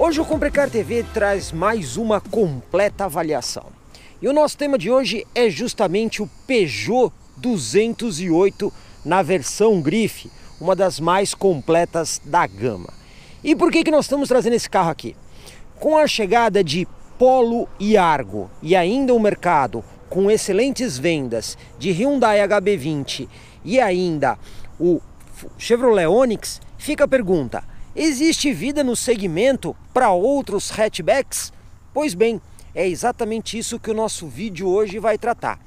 Hoje o Comprecar TV traz mais uma completa avaliação. E o nosso tema de hoje é justamente o Peugeot 208 na versão Grife, uma das mais completas da gama. E por que nós estamos trazendo esse carro aqui? Com a chegada de Polo e Argo e ainda o mercado com excelentes vendas de Hyundai HB20 e ainda o Chevrolet Onix, fica a pergunta: existe vida no segmento para outros hatchbacks? Pois bem, é exatamente isso que o nosso vídeo hoje vai tratar.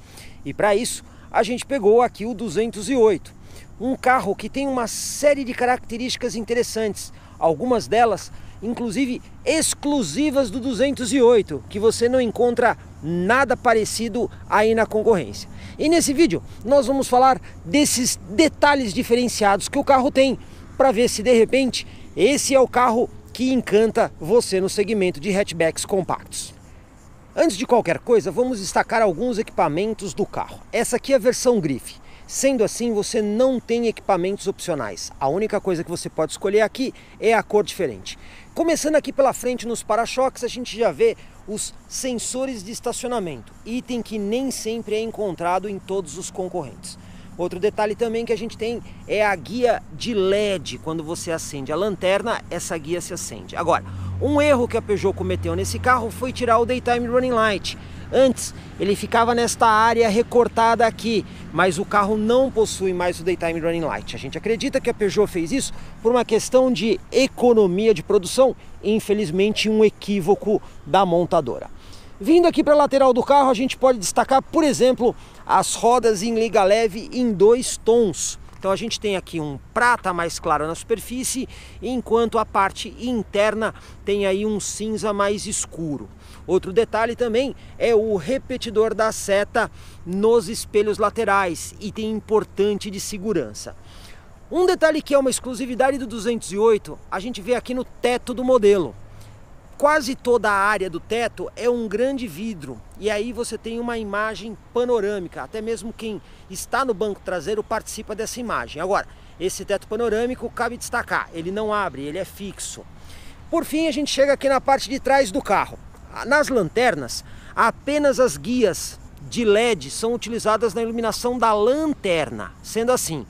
E para isso, a gente pegou aqui o 208, um carro que tem uma série de características interessantes, algumas delas inclusive exclusivas do 208, que você não encontra nada parecido aí na concorrência. E nesse vídeo nós vamos falar desses detalhes diferenciados que o carro tem, para ver se de repente esse é o carro que encanta você no segmento de hatchbacks compactos. Antes de qualquer coisa, vamos destacar alguns equipamentos do carro. Essa aqui é a versão Grife. Sendo assim, você não tem equipamentos opcionais. A única coisa que você pode escolher aqui é a cor diferente. Começando aqui pela frente nos para-choques, a gente já vê os sensores de estacionamento, item que nem sempre é encontrado em todos os concorrentes. Outro detalhe também que a gente tem é a guia de LED. Quando você acende a lanterna, essa guia se acende. Agora, um erro que a Peugeot cometeu nesse carro foi tirar o Daytime Running Light. Antes, ele ficava nesta área recortada aqui, mas o carro não possui mais o Daytime Running Light. A gente acredita que a Peugeot fez isso por uma questão de economia de produção, infelizmente um equívoco da montadora. Vindo aqui para a lateral do carro, a gente pode destacar, por exemplo, as rodas em liga leve em 2 tons. Então a gente tem aqui um prata mais claro na superfície, enquanto a parte interna tem aí um cinza mais escuro. Outro detalhe também é o repetidor da seta nos espelhos laterais, item importante de segurança. Um detalhe que é uma exclusividade do 208, a gente vê aqui no teto do modelo. Quase toda a área do teto é um grande vidro, e aí você tem uma imagem panorâmica, até mesmo quem está no banco traseiro participa dessa imagem. Agora, esse teto panorâmico cabe destacar, ele não abre, ele é fixo. Por fim, a gente chega aqui na parte de trás do carro. Nas lanternas, apenas as guias de LED são utilizadas na iluminação da lanterna. Sendo assim,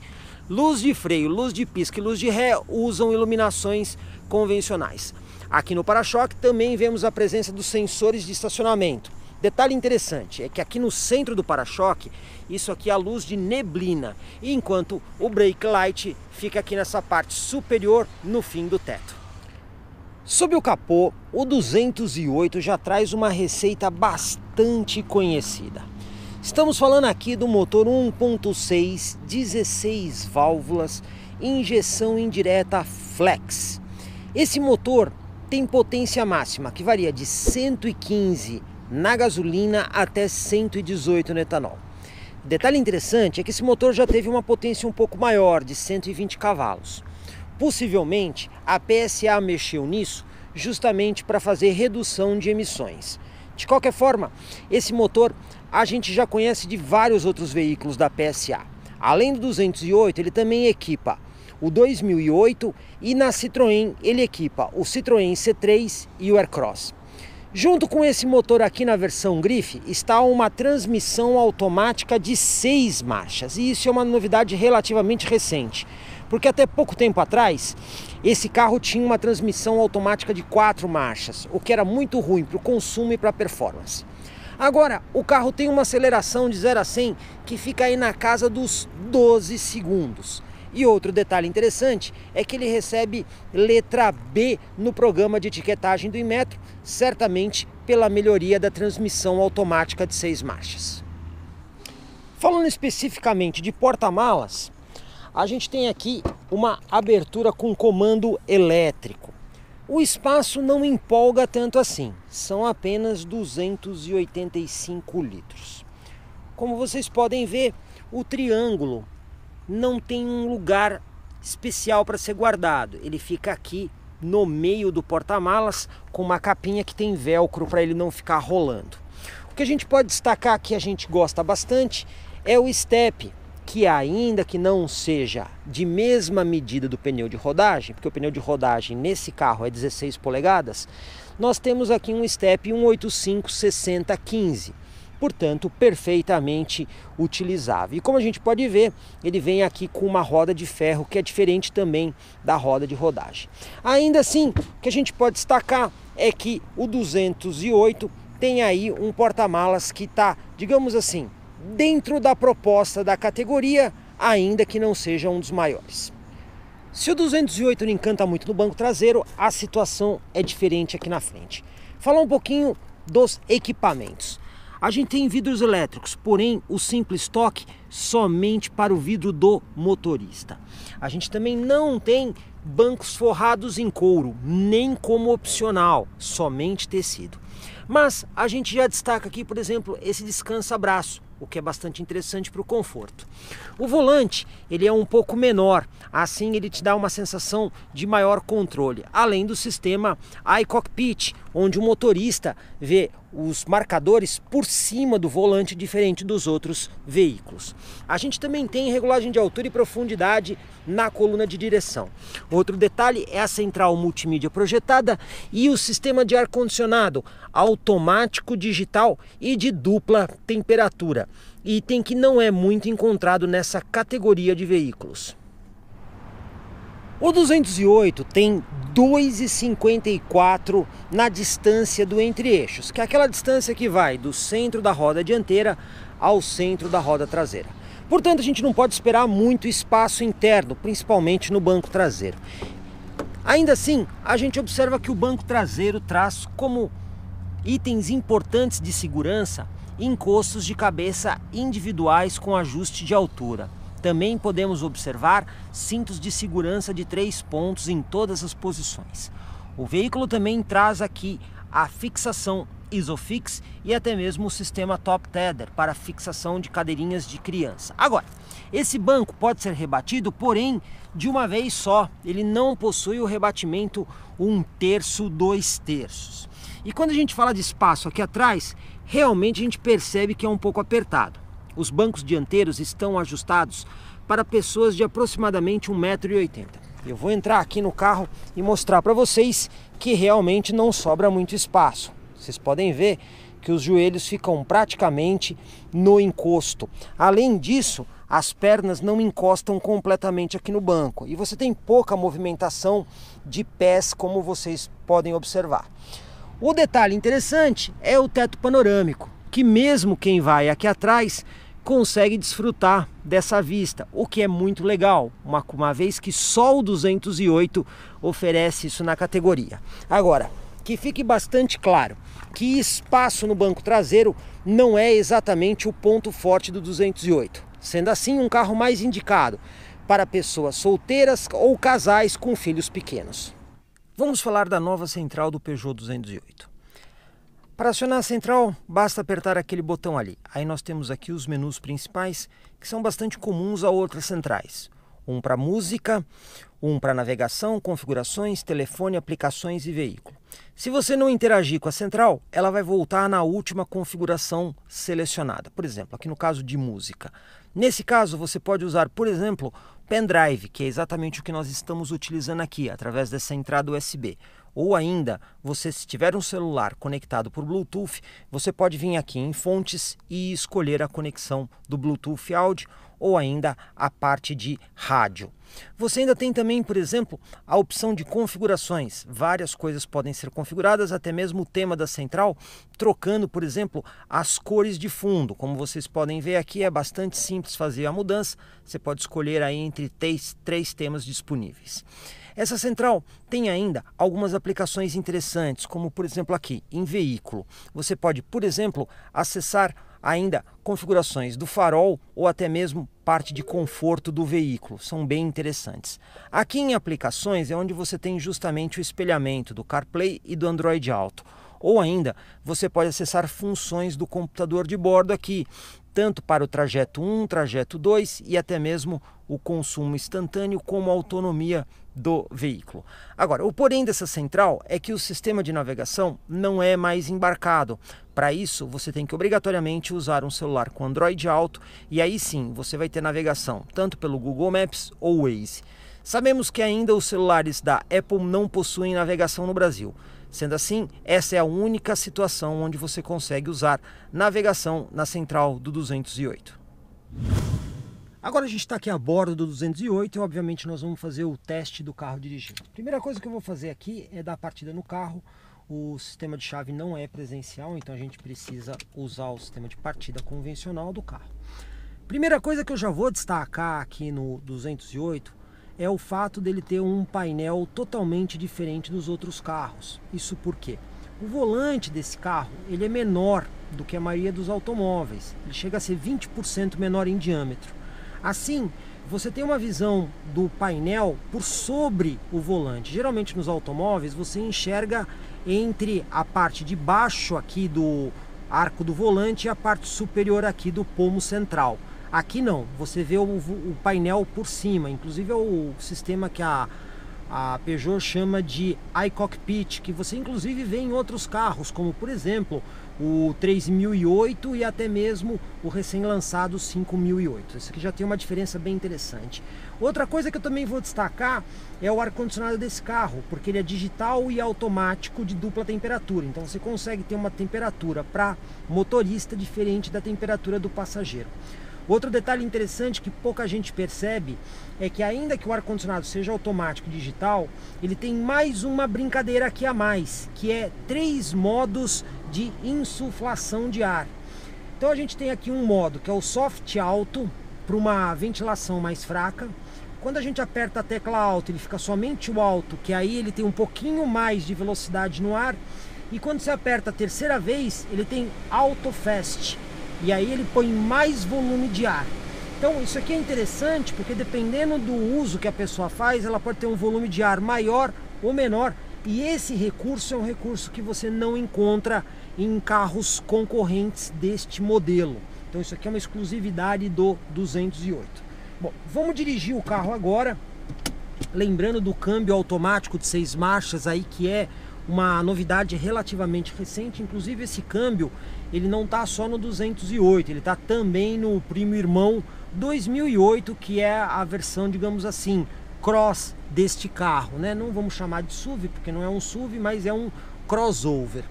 luz de freio, luz de pisca e luz de ré usam iluminações convencionais. Aqui no para-choque também vemos a presença dos sensores de estacionamento. Detalhe interessante é que aqui no centro do para-choque, isso aqui é a luz de neblina, enquanto o brake light fica aqui nessa parte superior no fim do teto. Sob o capô, o 208 já traz uma receita bastante conhecida. Estamos falando aqui do motor 1.6, 16 válvulas, injeção indireta flex. Esse motor tem potência máxima que varia de 115 na gasolina até 118 no etanol. Detalhe interessante é que esse motor já teve uma potência um pouco maior, de 120 cavalos. Possivelmente a PSA mexeu nisso justamente para fazer redução de emissões. De qualquer forma, esse motor a gente já conhece de vários outros veículos da PSA. Além do 208, ele também equipa o 2008 e na Citroën ele equipa o Citroën C3 e o Aircross. Junto com esse motor aqui na versão Grife está uma transmissão automática de 6 marchas, e isso é uma novidade relativamente recente, porque até pouco tempo atrás esse carro tinha uma transmissão automática de 4 marchas, o que era muito ruim para o consumo e para a performance. Agora o carro tem uma aceleração de 0 a 100 que fica aí na casa dos 12 segundos. E outro detalhe interessante é que ele recebe letra B no programa de etiquetagem do Inmetro, certamente pela melhoria da transmissão automática de 6 marchas. Falando especificamente de porta-malas, a gente tem aqui uma abertura com comando elétrico. O espaço não empolga tanto assim, são apenas 285 litros. Como vocês podem ver, o triângulo não tem um lugar especial para ser guardado. Ele fica aqui no meio do porta-malas com uma capinha que tem velcro para ele não ficar rolando. O que a gente pode destacar que a gente gosta bastante é o step, que ainda que não seja de mesma medida do pneu de rodagem, porque o pneu de rodagem nesse carro é 16 polegadas, nós temos aqui um step 185/60/15, portanto perfeitamente utilizável. E como a gente pode ver, ele vem aqui com uma roda de ferro que é diferente também da roda de rodagem. Ainda assim, o que a gente pode destacar é que o 208 tem aí um porta-malas que está, digamos assim, dentro da proposta da categoria, ainda que não seja um dos maiores. Se o 208 não encanta muito no banco traseiro, a situação é diferente aqui na frente. Falar um pouquinho dos equipamentos. A gente tem vidros elétricos, porém o simples toque somente para o vidro do motorista. A gente também não tem bancos forrados em couro, nem como opcional, somente tecido. Mas a gente já destaca aqui, por exemplo, esse descansa-braço, o que é bastante interessante para o conforto. O volante, ele é um pouco menor, assim ele te dá uma sensação de maior controle, além do sistema iCockpit, onde o motorista vê os marcadores por cima do volante, diferente dos outros veículos. A gente também tem regulagem de altura e profundidade na coluna de direção. Outro detalhe é a central multimídia projetada e o sistema de ar-condicionado automático, digital e de dupla temperatura, item que não é muito encontrado nessa categoria de veículos. O 208 tem 2,54 na distância do entre-eixos, que é aquela distância que vai do centro da roda dianteira ao centro da roda traseira. Portanto, a gente não pode esperar muito espaço interno, principalmente no banco traseiro. Ainda assim, a gente observa que o banco traseiro traz como itens importantes de segurança encostos de cabeça individuais com ajuste de altura. Também podemos observar cintos de segurança de 3 pontos em todas as posições. O veículo também traz aqui a fixação Isofix e até mesmo o sistema Top Tether para fixação de cadeirinhas de criança. Agora, esse banco pode ser rebatido, porém de uma vez só. Ele não possui o rebatimento 1/3, 2/3. E quando a gente fala de espaço aqui atrás, realmente a gente percebe que é um pouco apertado. Os bancos dianteiros estão ajustados para pessoas de aproximadamente 1,80 m. Eu vou entrar aqui no carro e mostrar para vocês que realmente não sobra muito espaço. Vocês podem ver que os joelhos ficam praticamente no encosto. Além disso, as pernas não encostam completamente aqui no banco e você tem pouca movimentação de pés, como vocês podem observar. O detalhe interessante é o teto panorâmico, que mesmo quem vai aqui atrás consegue desfrutar dessa vista, o que é muito legal, uma vez que só o 208 oferece isso na categoria. Agora, que fique bastante claro que espaço no banco traseiro não é exatamente o ponto forte do 208, sendo assim um carro mais indicado para pessoas solteiras ou casais com filhos pequenos. Vamos falar da nova central do Peugeot 208. Para acionar a central, basta apertar aquele botão ali. Aí nós temos aqui os menus principais, que são bastante comuns a outras centrais. Um para música, um para navegação, configurações, telefone, aplicações e veículo. Se você não interagir com a central, ela vai voltar na última configuração selecionada. Por exemplo, aqui no caso de música. Nesse caso, você pode usar, por exemplo, pendrive, que é exatamente o que nós estamos utilizando aqui, através dessa entrada USB. Ou ainda, você se tiver um celular conectado por Bluetooth, você pode vir aqui em fontes e escolher a conexão do Bluetooth áudio ou ainda a parte de rádio. Você ainda tem também, por exemplo, a opção de configurações. Várias coisas podem ser configuradas, até mesmo o tema da central, trocando, por exemplo, as cores de fundo. Como vocês podem ver aqui, é bastante simples fazer a mudança. Você pode escolher aí entre três temas disponíveis. Essa central tem ainda algumas aplicações interessantes, como por exemplo aqui, em veículo. Você pode, por exemplo, acessar ainda configurações do farol ou até mesmo parte de conforto do veículo. São bem interessantes. Aqui em aplicações é onde você tem justamente o espelhamento do CarPlay e do Android Auto. Ou ainda, você pode acessar funções do computador de bordo aqui, tanto para o trajeto 1, trajeto 2 e até mesmo o consumo instantâneo como a autonomia do veículo. Agora, o porém dessa central é que o sistema de navegação não é mais embarcado. Para isso, você tem que obrigatoriamente usar um celular com Android Auto e aí sim você vai ter navegação tanto pelo Google Maps ou Waze. Sabemos que ainda os celulares da Apple não possuem navegação no Brasil. Sendo assim, essa é a única situação onde você consegue usar navegação na central do 208. Agora a gente está aqui a bordo do 208 e obviamente nós vamos fazer o teste do carro dirigindo. Primeira coisa que eu vou fazer aqui é dar a partida no carro. O sistema de chave não é presencial, então a gente precisa usar o sistema de partida convencional do carro. Primeira coisa que eu já vou destacar aqui no 208 é o fato dele ter um painel totalmente diferente dos outros carros. Isso porque o volante desse carro ele é menor do que a maioria dos automóveis. Ele chega a ser 20% menor em diâmetro. Assim, você tem uma visão do painel por sobre o volante. Geralmente nos automóveis você enxerga entre a parte de baixo aqui do arco do volante e a parte superior aqui do pomo central. Aqui não, você vê o painel por cima, inclusive é o sistema que a Peugeot chama de iCockpit, que você inclusive vê em outros carros, como por exemplo o 3008 e até mesmo o recém-lançado 5008. Esse aqui já tem uma diferença bem interessante. Outra coisa que eu também vou destacar é o ar-condicionado desse carro, porque ele é digital e automático de dupla temperatura, então você consegue ter uma temperatura para motorista diferente da temperatura do passageiro. Outro detalhe interessante que pouca gente percebe é que ainda que o ar-condicionado seja automático e digital, ele tem mais uma brincadeira aqui a mais, que é 3 modos de insuflação de ar. Então a gente tem aqui um modo que é o Soft Alto, para uma ventilação mais fraca. Quando a gente aperta a tecla alto, ele fica somente o alto, que aí ele tem um pouquinho mais de velocidade no ar. E quando você aperta a terceira vez, ele tem Auto Fast. E aí ele põe mais volume de ar. Então isso aqui é interessante porque dependendo do uso que a pessoa faz, ela pode ter um volume de ar maior ou menor. E esse recurso é um recurso que você não encontra em carros concorrentes deste modelo. Então isso aqui é uma exclusividade do 208. Bom, vamos dirigir o carro agora. Lembrando do câmbio automático de 6 marchas aí, que é uma novidade relativamente recente. Inclusive esse câmbio ele não está só no 208, ele está também no primo irmão 2008, que é a versão, digamos assim, cross deste carro, né? Não vamos chamar de SUV, porque não é um SUV, mas é um crossover.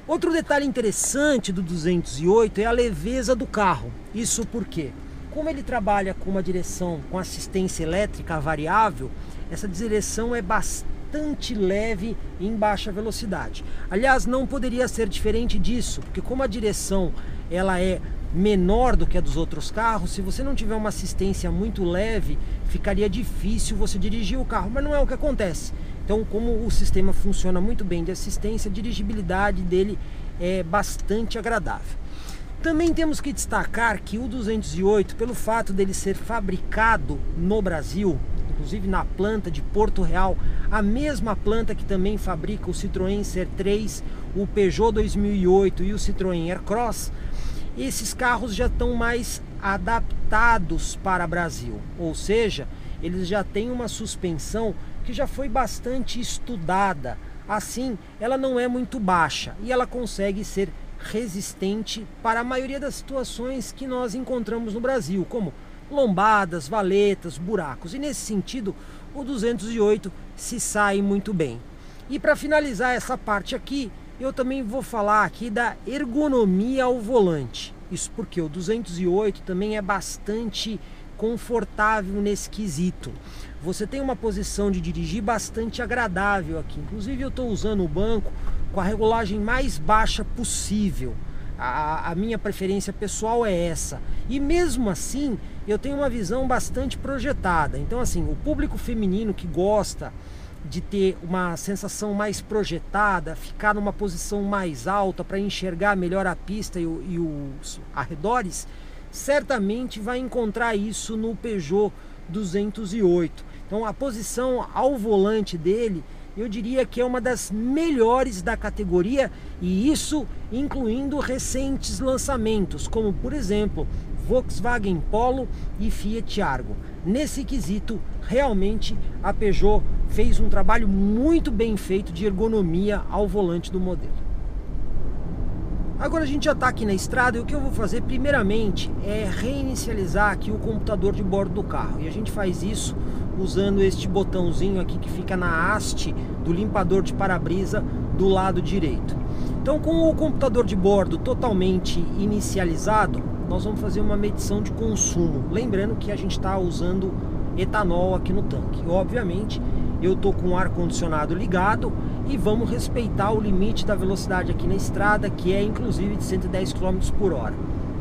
Outro detalhe interessante do 208 é a leveza do carro. Isso porque, como ele trabalha com uma direção com assistência elétrica variável, essa direção é bastante leve em baixa velocidade. Aliás, não poderia ser diferente disso, porque como a direção ela é menor do que a dos outros carros, se você não tiver uma assistência muito leve, ficaria difícil você dirigir o carro, mas não é o que acontece. Então, como o sistema funciona muito bem de assistência, a dirigibilidade dele é bastante agradável. Também temos que destacar que o 208, pelo fato dele ser fabricado no Brasil, inclusive na planta de Porto Real, a mesma planta que também fabrica o Citroën C3, o Peugeot 2008 e o Citroën Aircross, esses carros já estão mais adaptados para o Brasil, ou seja, eles já têm uma suspensão que já foi bastante estudada. Assim, ela não é muito baixa e ela consegue ser resistente para a maioria das situações que nós encontramos no Brasil, como lombadas, valetas, buracos. E nesse sentido, o 208 se sai muito bem. E para finalizar essa parte aqui, eu também vou falar aqui da ergonomia ao volante. Isso porque o 208 também é bastante confortável nesse quesito. Você tem uma posição de dirigir bastante agradável aqui. Inclusive eu estou usando o banco com a regulagem mais baixa possível. A minha preferência pessoal é essa. E mesmo assim, eu tenho uma visão bastante projetada. Então assim, o público feminino que gosta de ter uma sensação mais projetada, ficar numa posição mais alta para enxergar melhor a pista e os arredores, certamente vai encontrar isso no Peugeot 208. Então a posição ao volante dele eu diria que é uma das melhores da categoria, e isso incluindo recentes lançamentos, como por exemplo Volkswagen Polo e Fiat Argo. Nesse quesito, realmente a Peugeot fez um trabalho muito bem feito de ergonomia ao volante do modelo. Agora a gente já está aqui na estrada e o que eu vou fazer primeiramente é reinicializar aqui o computador de bordo do carro. E a gente faz isso usando este botãozinho aqui que fica na haste do limpador de para-brisa do lado direito. Então, com o computador de bordo totalmente inicializado, nós vamos fazer uma medição de consumo. Lembrando que a gente está usando etanol aqui no tanque. E, obviamente, eu estou com o ar-condicionado ligado e vamos respeitar o limite da velocidade aqui na estrada, que é inclusive de 110 km por hora.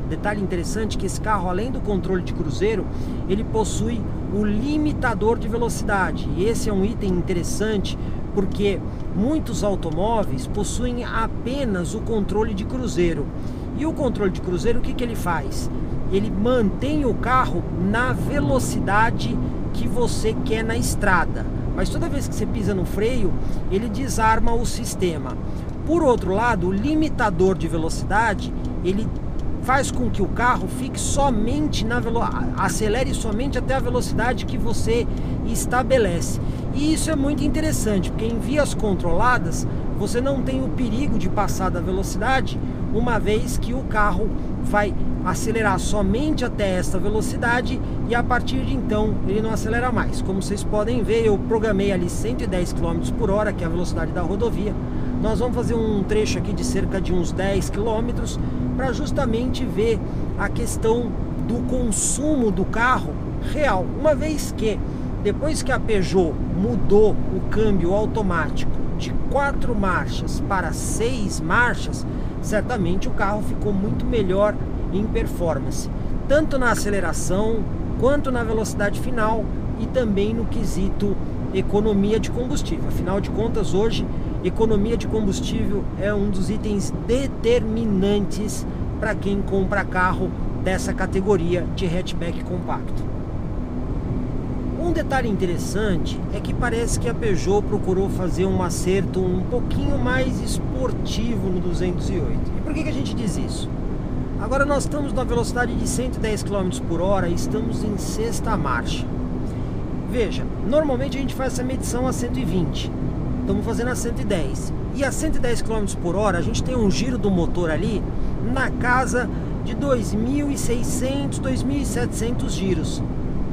Detalhe interessante que esse carro, além do controle de cruzeiro, ele possui o limitador de velocidade. E esse é um item interessante porque muitos automóveis possuem apenas o controle de cruzeiro. E o controle de cruzeiro, o que ele faz? Ele mantém o carro na velocidade que você quer na estrada. Mas toda vez que você pisa no freio, ele desarma o sistema. Por outro lado, o limitador de velocidade, ele faz com que o carro fique somente acelere somente até a velocidade que você estabelece. E isso é muito interessante, porque em vias controladas, você não tem o perigo de passar da velocidade, uma vez que o carro vai acelerar somente até esta velocidade e a partir de então ele não acelera mais. Como vocês podem ver, eu programei ali 110 km por hora, que é a velocidade da rodovia. Nós vamos fazer um trecho aqui de cerca de uns 10 km para justamente ver a questão do consumo do carro real. Uma vez que, depois que a Peugeot mudou o câmbio automático de 4 marchas para 6 marchas, certamente o carro ficou muito melhor em performance, tanto na aceleração quanto na velocidade final e também no quesito economia de combustível. Afinal de contas, hoje economia de combustível é um dos itens determinantes para quem compra carro dessa categoria de hatchback compacto. Um detalhe interessante é que parece que a Peugeot procurou fazer um acerto um pouquinho mais esportivo no 208. E por que a gente diz isso? Agora nós estamos na velocidade de 110 km por hora e estamos em sexta marcha. Veja, normalmente a gente faz essa medição a 120, estamos fazendo a 110. E a 110 km por hora a gente tem um giro do motor ali na casa de 2.600, 2.700 giros.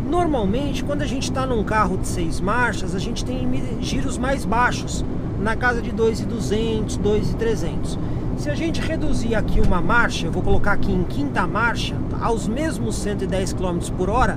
Normalmente, quando a gente está num carro de 6 marchas, a gente tem giros mais baixos, na casa de 2.200, 2.300. Se a gente reduzir aqui uma marcha, eu vou colocar aqui em quinta marcha, aos mesmos 110 km por hora,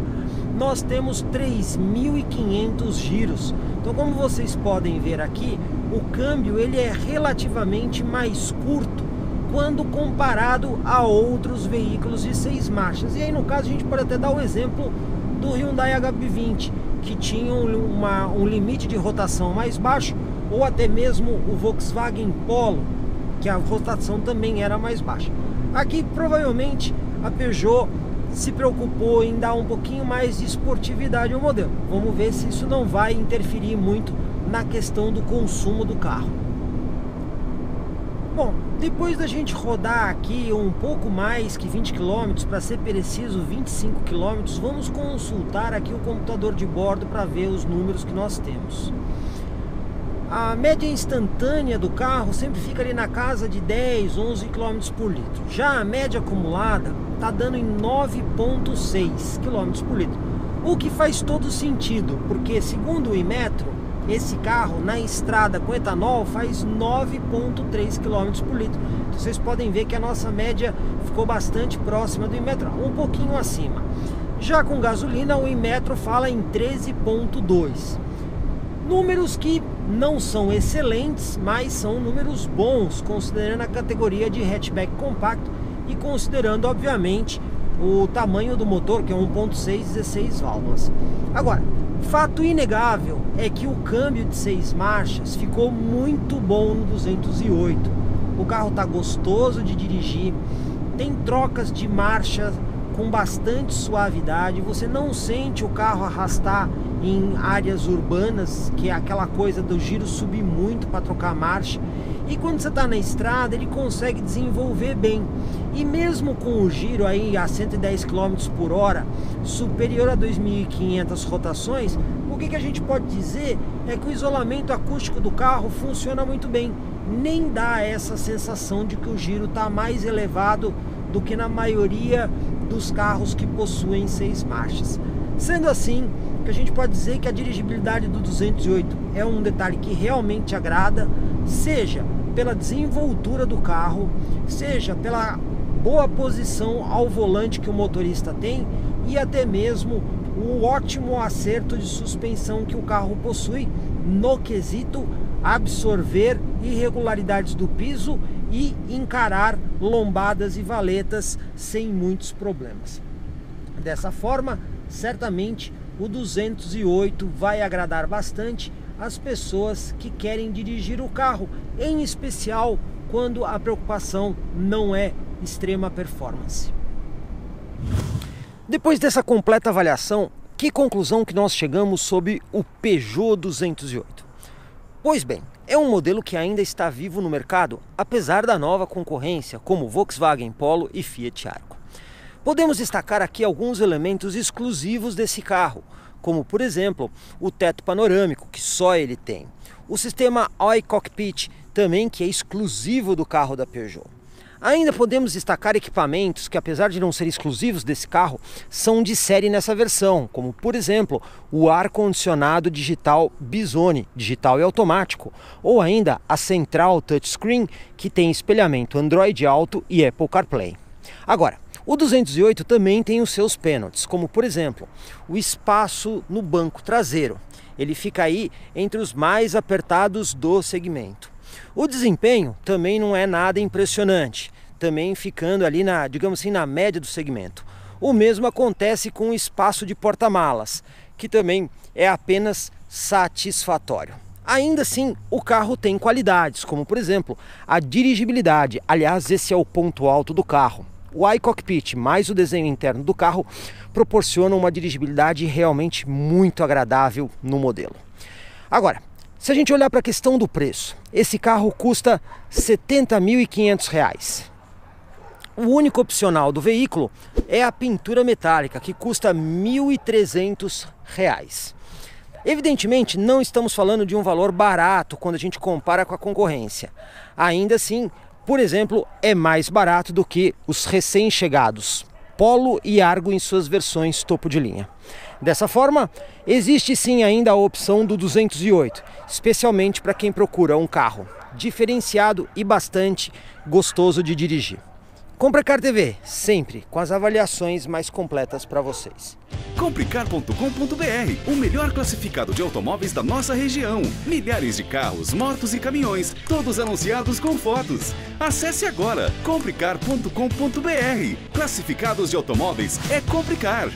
nós temos 3.500 giros. Então, como vocês podem ver aqui, o câmbio ele é relativamente mais curto quando comparado a outros veículos de 6 marchas. E aí, no caso, a gente pode até dar o exemplo do Hyundai HB20, que tinha um limite de rotação mais baixo, ou até mesmo o Volkswagen Polo, que a rotação também era mais baixa. Aqui provavelmente a Peugeot se preocupou em dar um pouquinho mais de esportividade ao modelo. Vamos ver se isso não vai interferir muito na questão do consumo do carro. Bom, depois da gente rodar aqui um pouco mais que 20 km, para ser preciso 25 km, vamos consultar aqui o computador de bordo para ver os números que nós temos. A média instantânea do carro sempre fica ali na casa de 10, 11 km por litro. Já a média acumulada está dando em 9,6 km por litro. O que faz todo sentido, porque segundo o Inmetro, esse carro na estrada com etanol faz 9,3 km por litro. Então, vocês podem ver que a nossa média ficou bastante próxima do Inmetro, um pouquinho acima. Já com gasolina, o Inmetro fala em 13,2. Números que não são excelentes, mas são números bons, considerando a categoria de hatchback compacto e considerando, obviamente, o tamanho do motor, que é 1.6, 16 válvulas. Agora, fato inegável é que o câmbio de 6 marchas ficou muito bom no 208. O carro está gostoso de dirigir, tem trocas de marcha com bastante suavidade, você não sente o carro arrastar em áreas urbanas, que é aquela coisa do giro subir muito para trocar marcha. E quando você está na estrada, ele consegue desenvolver bem. E mesmo com o giro aí a 110 km por hora, superior a 2.500 rotações, o que a gente pode dizer é que o isolamento acústico do carro funciona muito bem. Nem dá essa sensação de que o giro está mais elevado do que na maioria dos carros que possuem 6 marchas. Sendo assim, que a gente pode dizer que a dirigibilidade do 208 é um detalhe que realmente agrada, seja pela desenvoltura do carro, seja pela boa posição ao volante que o motorista tem e até mesmo o ótimo acerto de suspensão que o carro possui no quesito absorver irregularidades do piso e encarar lombadas e valetas sem muitos problemas. Dessa forma, certamente o 208 vai agradar bastante as pessoas que querem dirigir o carro, em especial quando a preocupação não é extrema performance. Depois dessa completa avaliação, que conclusão que nós chegamos sobre o Peugeot 208? Pois bem, é um modelo que ainda está vivo no mercado, apesar da nova concorrência, como Volkswagen Polo e Fiat Argo. Podemos destacar aqui alguns elementos exclusivos desse carro, como por exemplo, o teto panorâmico, que só ele tem. O sistema iCockpit, também que é exclusivo do carro da Peugeot. Ainda podemos destacar equipamentos que, apesar de não serem exclusivos desse carro, são de série nessa versão, como por exemplo, o ar-condicionado digital Bizone, digital e automático, ou ainda a central touchscreen, que tem espelhamento Android Auto e Apple CarPlay. Agora, o 208 também tem os seus pênaltis, como por exemplo, o espaço no banco traseiro. Ele fica aí entre os mais apertados do segmento. O desempenho também não é nada impressionante, também ficando ali digamos assim, na média do segmento. O mesmo acontece com o espaço de porta-malas, que também é apenas satisfatório. Ainda assim, o carro tem qualidades, como por exemplo, a dirigibilidade. Aliás, esse é o ponto alto do carro. O iCockpit mais o desenho interno do carro proporcionam uma dirigibilidade realmente muito agradável no modelo. Agora, se a gente olhar para a questão do preço, esse carro custa R$ 70.500. O único opcional do veículo é a pintura metálica, que custa R$ 1.300. Evidentemente, não estamos falando de um valor barato quando a gente compara com a concorrência. Ainda assim, por exemplo, é mais barato do que os recém-chegados Polo e Argo em suas versões topo de linha. Dessa forma, existe sim ainda a opção do 208, especialmente para quem procura um carro diferenciado e bastante gostoso de dirigir. Comprecar TV, sempre com as avaliações mais completas para vocês. Comprecar.com.br, o melhor classificado de automóveis da nossa região. Milhares de carros, motos e caminhões, todos anunciados com fotos. Acesse agora, comprecar.com.br. Classificados de automóveis é Comprecar.